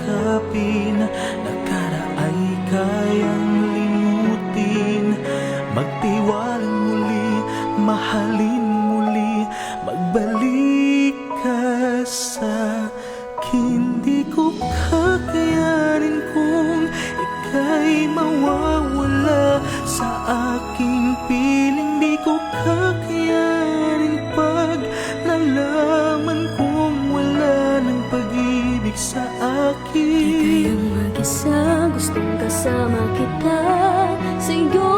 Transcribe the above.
yakapin, nakaraay kayang limutin. Magtiwalang muli, mahalin muli, magbalik ka sa akin. Di ko kakayanin kung ika'y mawawala sa aking piling. Di ko kakayanin pag nalaman kong wala ng pag-ibig sa akin. Di kayang mag-isa, gustong kasama kita sa iyo.